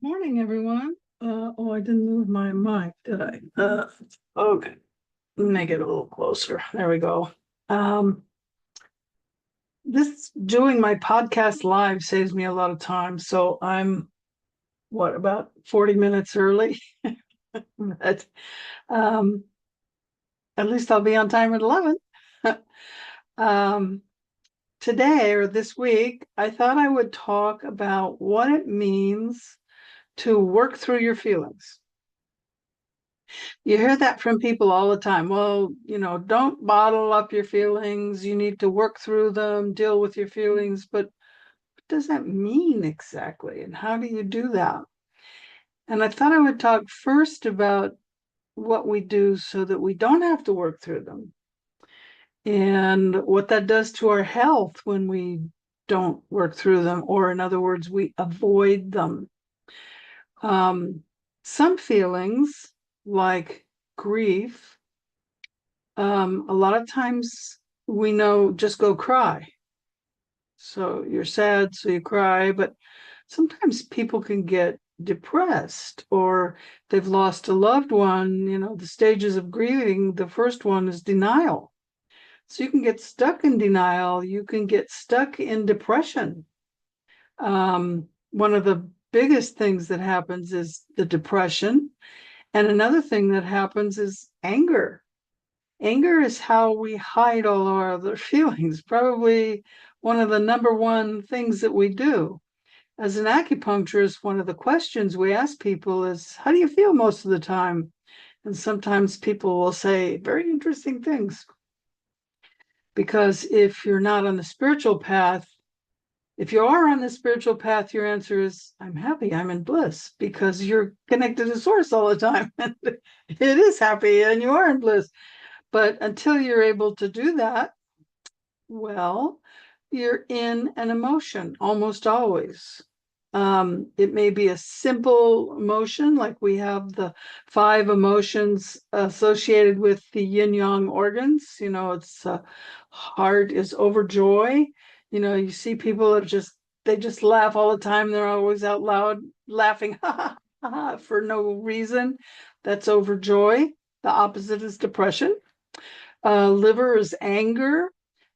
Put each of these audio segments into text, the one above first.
Morning, everyone. Oh, I didn't move my mic, did I? Okay. Make it a little closer. There we go. Um, this doing my podcast live saves me a lot of time, so I'm about 40 minutes early, but um, at least I'll be on time at 11. um, Today or this week, I thought I would talk about what it means to work through your feelings. You hear that from people all the time. Well, don't bottle up your feelings. You need to work through them, deal with your feelings. But what does that mean exactly? And how do you do that? And I thought I would talk first about what we do so that we don't have to work through them and what that does to our health when we don't work through them, or in other words, we avoid them. Um, some feelings, like grief, a lot of times we know just go cry. So you're sad, so you cry, but sometimes people can get depressed or they've lost a loved one. The stages of grieving, the first one is denial. So you can get stuck in denial, you can get stuck in depression. One of the biggest things that happens is the depression. And another thing that happens is anger. Anger is how we hide all our other feelings, probably one of the number one things that we do. As an acupuncturist, one of the questions we ask people is, how do you feel most of the time? And sometimes people will say very interesting things. Because if you're not on the spiritual path, if you are on the spiritual path, your answer is, I'm happy, I'm in bliss, because you're connected to source all the time. And it is happy and you are in bliss. But until you're able to do that, well, you're in an emotion almost always. It may be a simple emotion, like we have the five emotions associated with the yin yang organs. It's heart is overjoy. You see people that they just laugh all the time. They're always out loud laughing for no reason. That's overjoy. The opposite is depression. Liver is anger.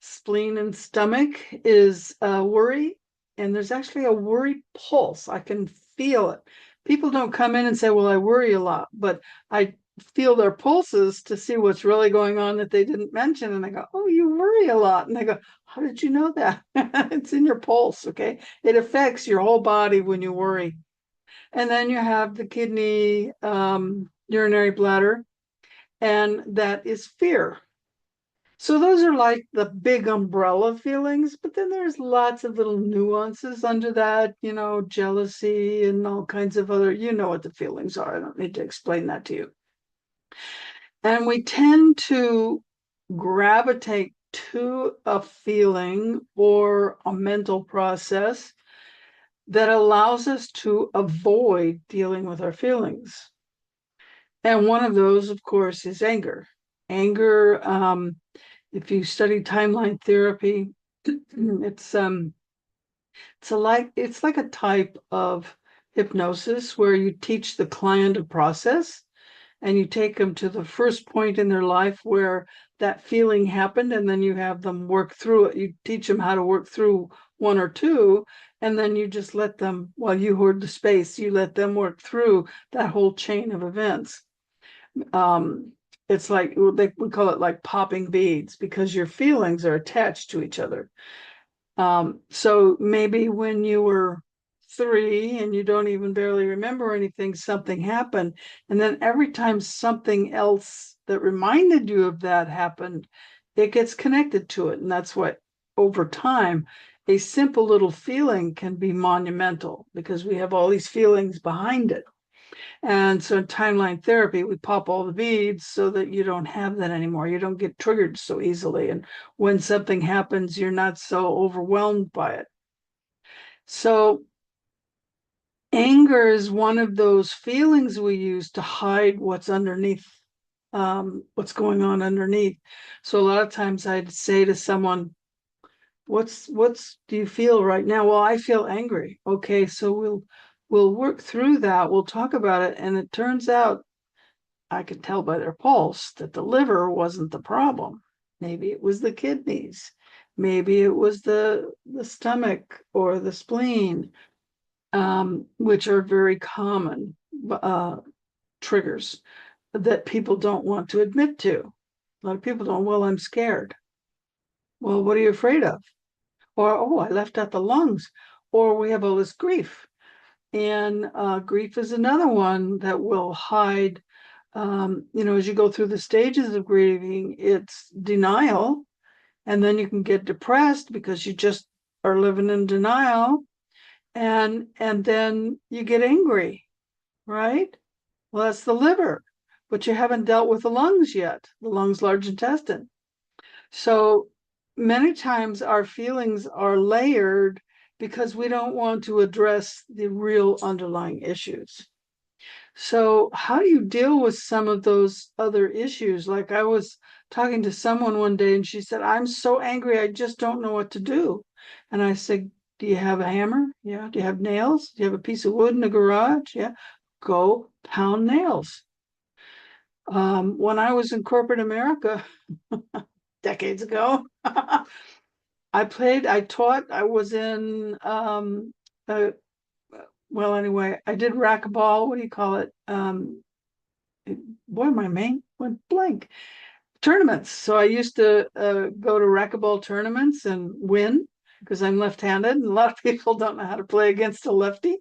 Spleen and stomach is worry. And there's actually a worry pulse. I can feel it. People don't come in and say, well, I worry a lot, but I feel their pulses to see what's really going on that they didn't mention. And I go, oh, you worry a lot. And I go, how did you know that? It's in your pulse. Okay. It affects your whole body when you worry. And then you have the kidney, urinary bladder, and that is fear. So those are like the big umbrella feelings, but then there's lots of little nuances under that, jealousy and all kinds of other, what the feelings are. I don't need to explain that to you. And we tend to gravitate to a feeling or a mental process that allows us to avoid dealing with our feelings. And one of those, of course, is anger. Anger, if you study timeline therapy, it's it's like a type of hypnosis where you teach the client a process and you take them to the first point in their life where that feeling happened, and then you have them work through it. You teach them how to work through one or two, and then you just let them, while you hoard the space, you let them work through that whole chain of events. It's like we call it like popping beads, because your feelings are attached to each other. So maybe when you were 3 and you don't even barely remember anything, something happened. And then every time something else that reminded you of that happened, it gets connected to it. And that's what, over time, a simple little feeling can be monumental, because we have all these feelings behind it. And so in timeline therapy, we pop all the beads so that you don't have that anymore. You don't get triggered so easily. And when something happens, you're not so overwhelmed by it. So anger is one of those feelings we use to hide what's underneath, what's going on underneath. So a lot of times I'd say to someone, what's do you feel right now? Well, I feel angry. Okay, so we'll we'll work through that. We'll talk about it. And it turns out, I could tell by their pulse that the liver wasn't the problem. Maybe it was the kidneys. Maybe it was the stomach or the spleen, which are very common triggers that people don't want to admit to. A lot of people don't, well, I'm scared. Well, what are you afraid of? Or, oh, I left out the lungs. Or we have all this grief. And grief is another one that will hide. As you go through the stages of grieving, it's denial. And then you can get depressed because you just are living in denial. And then you get angry, right? Well, that's the liver, but you haven't dealt with the lungs yet, the lungs, large intestine. So many times our feelings are layered because we don't want to address the real underlying issues. So how do you deal with some of those other issues? Like I was talking to someone one day and she said, I'm so angry, I just don't know what to do. And I said, do you have a hammer? Yeah. Do you have nails? Do you have a piece of wood in the garage? Yeah. Go pound nails. When I was in corporate America decades ago, I taught, I was in, well, anyway, I did racquetball. What do you call it? Boy, my mind went blank. Tournaments. So I used to go to racquetball tournaments and win because I'm left-handed, and a lot of people don't know how to play against a lefty.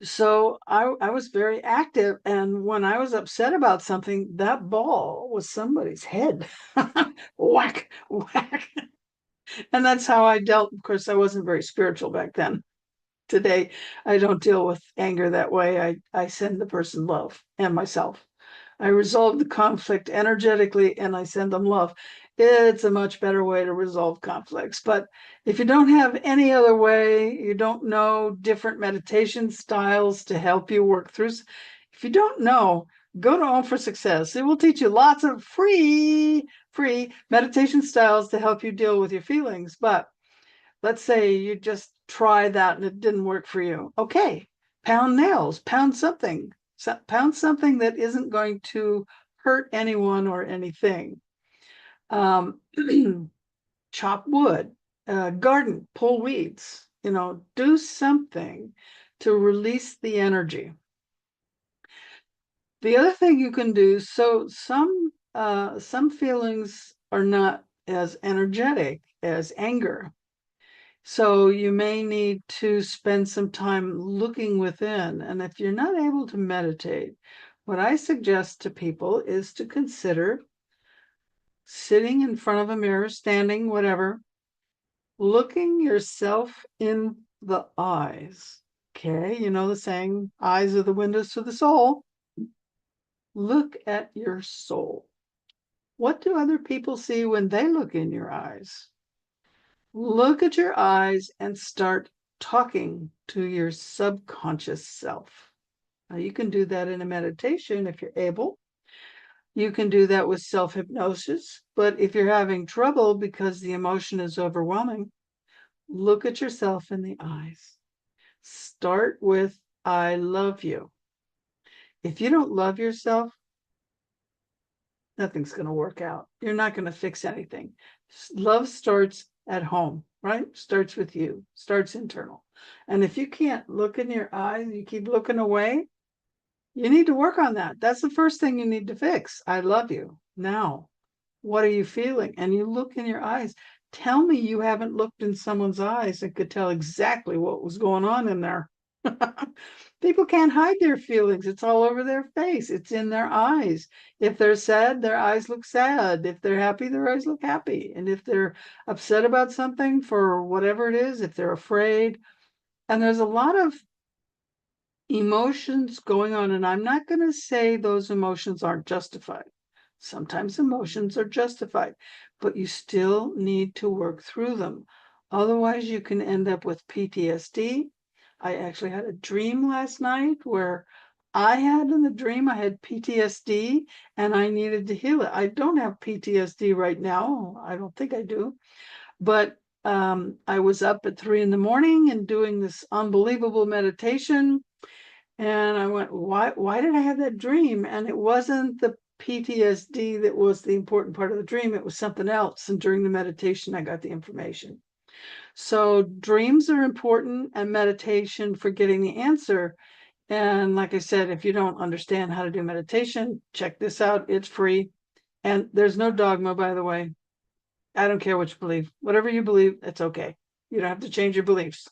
So I was very active, and when I was upset about something, that ball was somebody's head. Whack, whack. And that's how I dealt. Of course, I wasn't very spiritual back then. Today, I don't deal with anger that way. I send the person love and myself. I resolve the conflict energetically and I send them love. It's a much better way to resolve conflicts. But if you don't have any other way, you don't know different meditation styles to help you work through. If you don't know, go to Home for Success. It will teach you lots of free meditation styles to help you deal with your feelings. But let's say you just try that and it didn't work for you. Okay, pound nails, pound something that isn't going to hurt anyone or anything. Chop wood, garden, pull weeds, do something to release the energy. The other thing you can do, so some feelings are not as energetic as anger. So you may need to spend some time looking within. And if you're not able to meditate, what I suggest to people is to consider sitting in front of a mirror, standing, whatever, looking yourself in the eyes. Okay, you know the saying, eyes are the windows to the soul. Look at your soul. What do other people see when they look in your eyes? Look at your eyes and start talking to your subconscious self. Now, you can do that in a meditation if you're able. You can do that with self-hypnosis. But if you're having trouble because the emotion is overwhelming, look at yourself in the eyes. Start with, I love you. If you don't love yourself, nothing's going to work out. You're not going to fix anything. Love starts at home, right? Starts with you, starts internal. And if you can't look in your eyes, you keep looking away, you need to work on that. That's the first thing you need to fix. I love you. Now, what are you feeling? And you look in your eyes. Tell me you haven't looked in someone's eyes and could tell exactly what was going on in there. People can't hide their feelings. It's all over their face. It's in their eyes. If they're sad, their eyes look sad. If they're happy, their eyes look happy. And if they're upset about something for whatever it is, if they're afraid, and there's a lot of emotions going on, and I'm not going to say those emotions aren't justified. Sometimes emotions are justified, but you still need to work through them. Otherwise, you can end up with PTSD. I actually had a dream last night where I had PTSD and I needed to heal it. I don't have PTSD right now. I don't think I do. But I was up at 3 a.m. and doing this unbelievable meditation. And I went, why did I have that dream? And it wasn't the PTSD that was the important part of the dream. It was something else. And during the meditation, I got the information. So dreams are important, and meditation for getting the answer. And like I said, if you don't understand how to do meditation, check this out. It's free. And there's no dogma, by the way. I don't care what you believe. Whatever you believe, it's okay. You don't have to change your beliefs.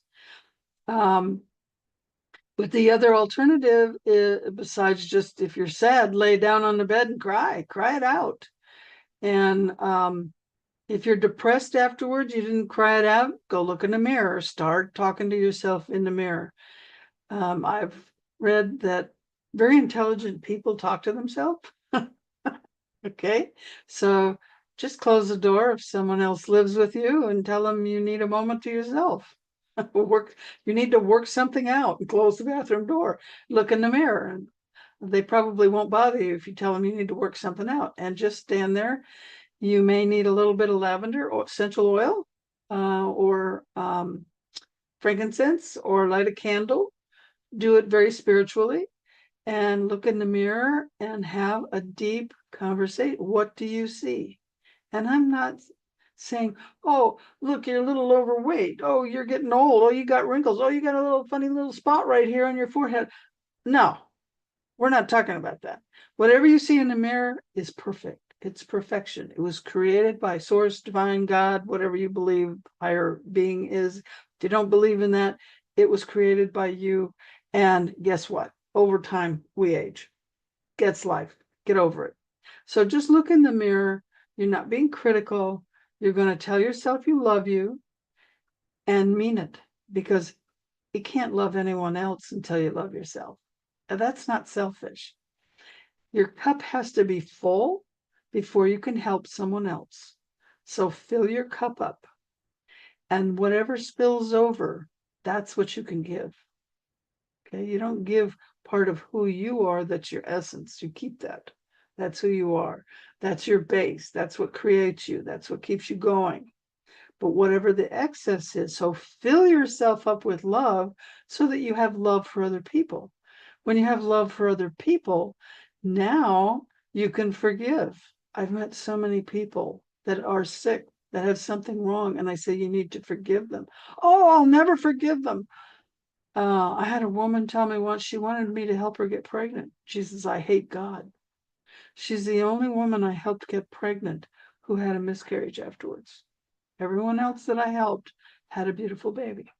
But the other alternative is, besides just if you're sad, lay down on the bed and cry it out. And if you're depressed afterwards, you didn't cry it out, go look in the mirror, start talking to yourself in the mirror. I've read that very intelligent people talk to themselves. Okay, so just close the door if someone else lives with you and tell them you need a moment to yourself. You need to work something out, and close the bathroom door, look in the mirror, and they probably won't bother you if you tell them you need to work something out, and just stand there. You may need a little bit of lavender or essential oil, or frankincense, or light a candle. Do it very spiritually, and look in the mirror and have a deep conversation. What do you see? And I'm not saying, oh, look, you're a little overweight. Oh, you're getting old. Oh, you got wrinkles. Oh, you got a little funny little spot right here on your forehead. No, we're not talking about that. Whatever you see in the mirror is perfect. It's perfection. It was created by source, divine, God, whatever you believe higher being is. If you don't believe in that, it was created by you. And guess what? Over time, we age. Gets life. Get over it. So just look in the mirror. You're not being critical. You're going to tell yourself you love you and mean it, because you can't love anyone else until you love yourself. And that's not selfish. Your cup has to be full before you can help someone else. So fill your cup up, and whatever spills over, that's what you can give. Okay, you don't give part of who you are. That's your essence. You keep that. That's who you are. That's your base. That's what creates you. That's what keeps you going. But whatever the excess is, so fill yourself up with love so that you have love for other people. When you have love for other people, now you can forgive. I've met so many people that are sick, that have something wrong, and I say, you need to forgive them. Oh, I'll never forgive them. I had a woman tell me once she wanted me to help her get pregnant. She says, I hate God. She's the only woman I helped get pregnant who had a miscarriage afterwards. Everyone else that I helped had a beautiful baby.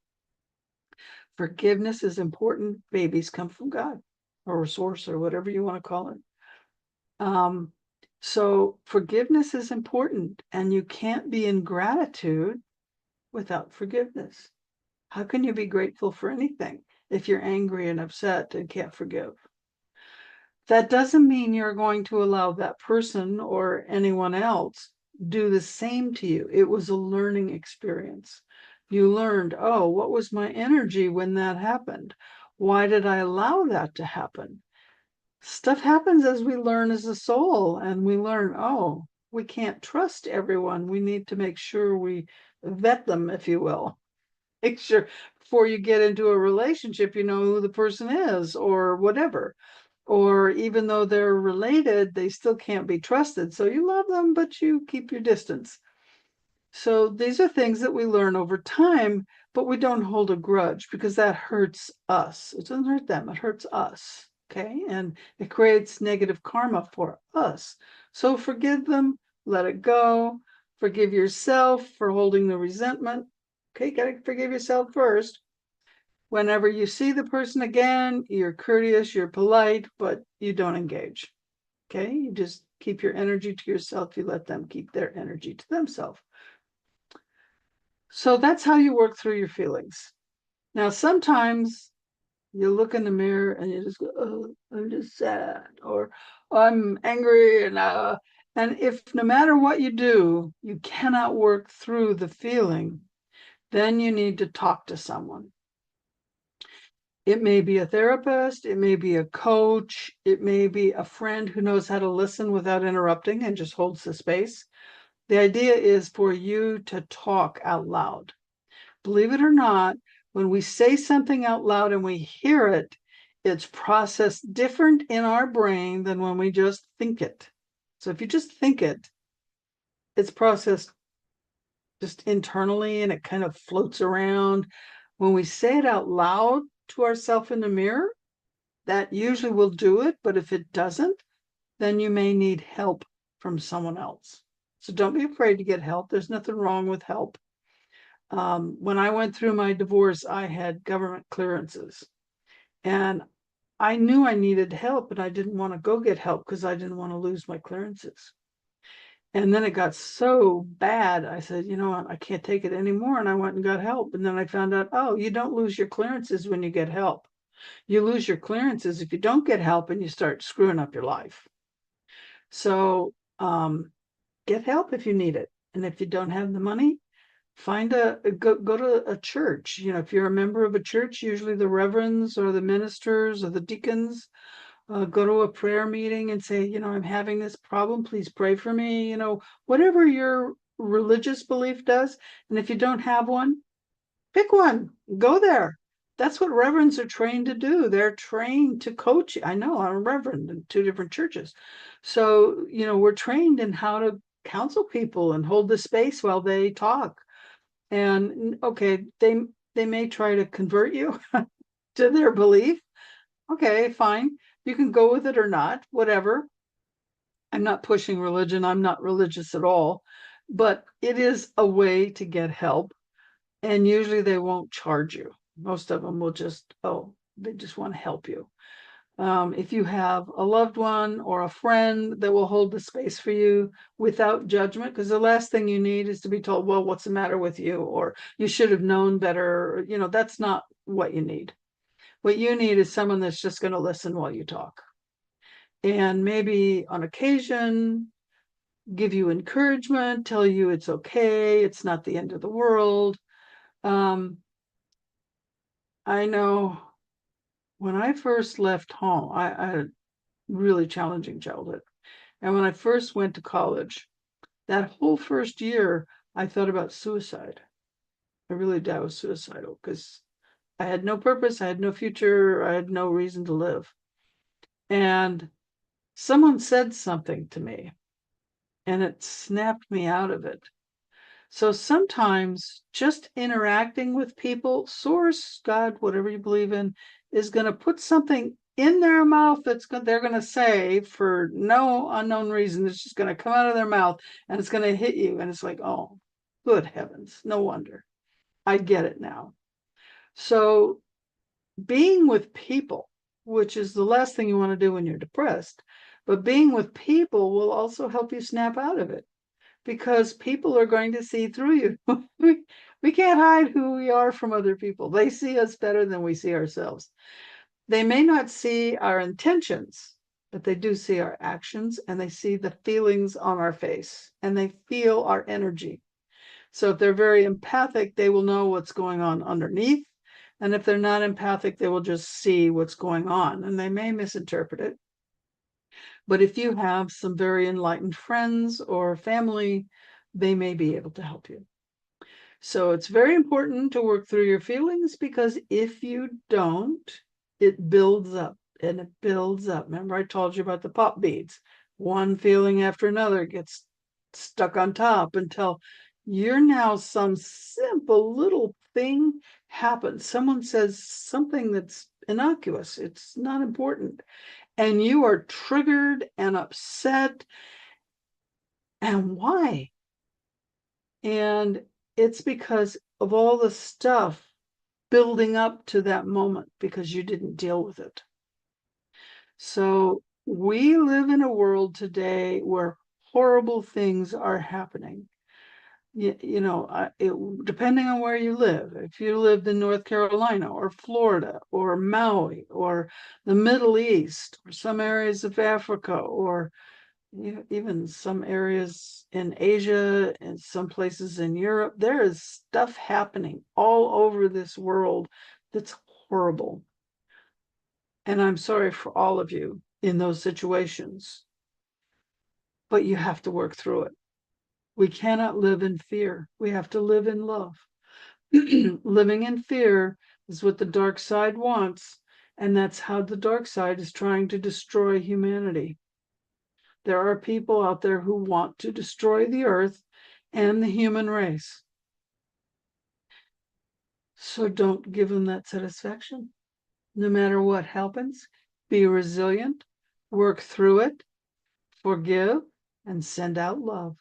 Forgiveness is important. Babies come from God or a source or whatever you want to call it. So forgiveness is important, and you can't be in gratitude without forgiveness. How can you be grateful for anything if you're angry and upset and can't forgive? That doesn't mean you're going to allow that person or anyone else do the same to you. It was a learning experience. You learned, oh, what was my energy when that happened? Why did I allow that to happen? Stuff happens as we learn as a soul, and we learn, oh, we can't trust everyone. We need to make sure we vet them, if you will. Make sure before you get into a relationship, you know who the person is or whatever. Or even though they're related, they still can't be trusted. So you love them, but you keep your distance. So these are things that we learn over time, but we don't hold a grudge, because that hurts us. It doesn't hurt them, it hurts us. Okay, and it creates negative karma for us. So forgive them, let it go. Forgive yourself for holding the resentment. Okay, gotta forgive yourself first. Whenever you see the person again, you're courteous, you're polite, but you don't engage. Okay, you just keep your energy to yourself. You let them keep their energy to themselves. So that's how you work through your feelings. Now, sometimes you look in the mirror and you just go, oh, I'm just sad, or I'm angry. And if no matter what you do, you cannot work through the feeling, then you need to talk to someone. It may be a therapist, it may be a coach, it may be a friend who knows how to listen without interrupting and just holds the space. The idea is for you to talk out loud. Believe it or not, when we say something out loud and we hear it, it's processed different in our brain than when we just think it. So if you just think it, it's processed just internally and it kind of floats around. When we say it out loud to ourselves in the mirror, that usually will do it. But if it doesn't, then you may need help from someone else. So don't be afraid to get help. There's nothing wrong with help. When I went through my divorce, I had government clearances and I knew I needed help, but I didn't want to go get help because I didn't want to lose my clearances. And then it got so bad, I said, you know what, I can't take it anymore. And I went and got help. And then I found out, oh, you don't lose your clearances when you get help. You lose your clearances if you don't get help and you start screwing up your life. So get help if you need it. And if you don't have the money, find go to a church. You know, if you're a member of a church, usually the reverends or the ministers or the deacons, go to a prayer meeting and say, you know, I'm having this problem, please pray for me, you know, whatever your religious belief does. And if you don't have one, pick one, go there. That's what reverends are trained to do. They're trained to coach. I know I'm a reverend in 2 different churches. So, you know, we're trained in how to counsel people and hold the space while they talk. And okay, they may try to convert you to their belief. Okay, fine. You can go with it or not, whatever. I'm not pushing religion. I'm not religious at all, but it is a way to get help. And usually they won't charge you. Most of them will just, oh, they just want to help you. If you have a loved one or a friend that will hold the space for you without judgment, because the last thing you need is to be told, well, what's the matter with you? Or you should have known better. You know, that's not what you need. What you need is someone that's just going to listen while you talk. And maybe on occasion, give you encouragement, tell you it's okay, it's not the end of the world. I know when I first left home, I had a really challenging childhood. And when I first went to college, that whole first year, I thought about suicide. I really did. I was suicidal because I had no purpose, I had no future, I had no reason to live. And someone said something to me and it snapped me out of it. So sometimes just interacting with people, source, God, whatever you believe in, is going to put something in their mouth they're going to say for no unknown reason. It's just going to come out of their mouth and it's going to hit you. And it's like, oh, good heavens, no wonder. I get it now. So being with people, which is the last thing you want to do when you're depressed, but being with people will also help you snap out of it because people are going to see through you. we can't hide who we are from other people. They see us better than we see ourselves. They may not see our intentions, but they do see our actions and they see the feelings on our face and they feel our energy. So if they're very empathic, they will know what's going on underneath. And if they're not empathic, they will just see what's going on and they may misinterpret it. But if you have some very enlightened friends or family, they may be able to help you. So it's very important to work through your feelings because if you don't, it builds up and it builds up. Remember, I told you about the pop beads. One feeling after another gets stuck on top until you're now some simple little thing happens. Someone says something that's innocuous, it's not important, and you are triggered and upset. And why? And it's because of all the stuff building up to that moment because you didn't deal with it. So we live in a world today where horrible things are happening. Depending on where you live, if you lived in North Carolina or Florida or Maui or the Middle East or some areas of Africa or even some areas in Asia and some places in Europe, there is stuff happening all over this world that's horrible. And I'm sorry for all of you in those situations, but you have to work through it. We cannot live in fear. We have to live in love. Living in fear is what the dark side wants, and that's how the dark side is trying to destroy humanity. There are people out there who want to destroy the earth and the human race. So don't give them that satisfaction. No matter what happens, be resilient, work through it, forgive, and send out love.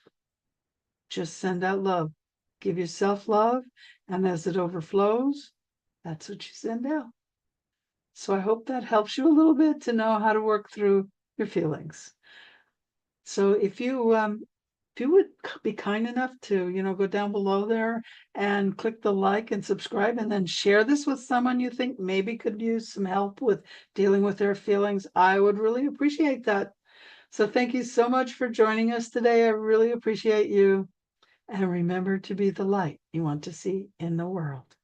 Just send out love. Give yourself love, and as it overflows, that's what you send out. So I hope that helps you a little bit to know how to work through your feelings. So if you would be kind enough to, go down below there and click the like and subscribe, and then share this with someone you think maybe could use some help with dealing with their feelings, I would really appreciate that. So thank you so much for joining us today. I really appreciate you. And remember to be the light you want to see in the world.